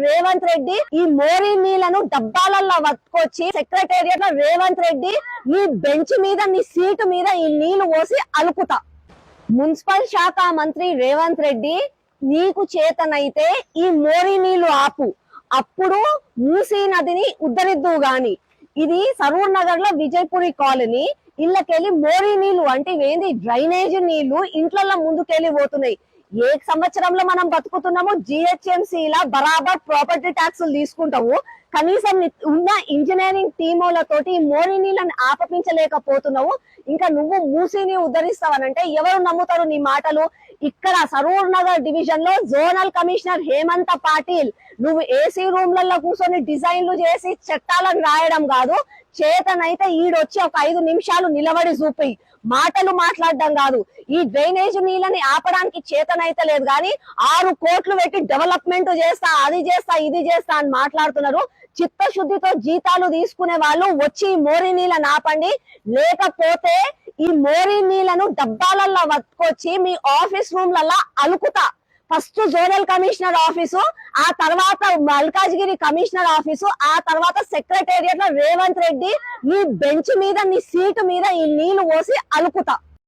రేవంత్ రెడ్డి ఈ మోరీ నీళ్లను డబ్బాలలో పట్టుకొచ్చి సెక్రటేరియట్ లో రేవంత్ రెడ్డి నీ బెంచ్ మీద నీ సీటు మీద ఈ నీళ్లు పోసి అలుకుతా. మున్సిపల్ శాఖ మంత్రి రేవంత్ రెడ్డి నీకు చేతనైతే ఈ మోరీ నీళ్లు ఆపు, అప్పుడు మూసీ నదిని ఉద్ధరిద్దువు గాని. ఇది సరూర్ నగర్ లో విజయపురి కాలనీ. ఇళ్ళకెళ్ళి మోరీ నీళ్లు అంటే ఇవేంది డ్రైనేజ్ నీళ్లు ఇంట్ల ముందుకెళ్ళి పోతున్నాయి. ఏ సంవత్సరంలో మనం బతుకుతున్నాము? జిహెచ్ఎంసీ లా బరాబర్ ప్రాపర్టీ ట్యాక్సులు తీసుకుంటావు. కనీసం ఉన్న ఇంజనీరింగ్ టీములతోటి మోరీ నీళ్ళని ఆపపించలేకపోతున్నావు. ఇంకా నువ్వు మూసీని ఉద్ధరిస్తావనంటే ఎవరు నమ్ముతారు నీ మాటలు? ఇక్కడ సరూర్ నగర్ డివిజన్ లో జోనల్ కమిషనర్ హేమంత పాటిల్ నువ్వు ఏసీ రూమ్లలో కూర్చొని డిజైన్లు చేసి చట్టాలను రాయడం కాదు, చేతనైతే ఈడొచ్చి ఒక 5 నిమిషాలు నిలబడి చూపి మాటలు మాట్లాడడం కాదు. ఈ డ్రైనేజ్ నీళ్ళని ఆపడానికి చేతనైతే లేదు కానీ 6 కోట్లు పెట్టి డెవలప్మెంట్ చేస్తా, అది చేస్తా, ఇది చేస్తా అని మాట్లాడుతున్నారు. చిత్తశుద్ధితో జీతాలు తీసుకునే వాళ్ళు వచ్చి మోరీ నీళ్ళని ఆపండి, లేకపోతే ఈ మోరీ నీళ్లను డబ్బాలలో పట్టుకొచ్చి మీ ఆఫీస్ రూమ్లలో అలుకుతా. ఫస్ట్ జోనల్ కమిషనర్ ఆఫీసు, ఆ తర్వాత మల్కాజ్గిరి కమిషనర్ ఆఫీసు, ఆ తర్వాత సెక్రటేరియట్ లో రేవంత్ రెడ్డి నీ బెంచ్ మీద నీ సీటు మీద ఈ నీళ్లు పోసి అలుకుతా.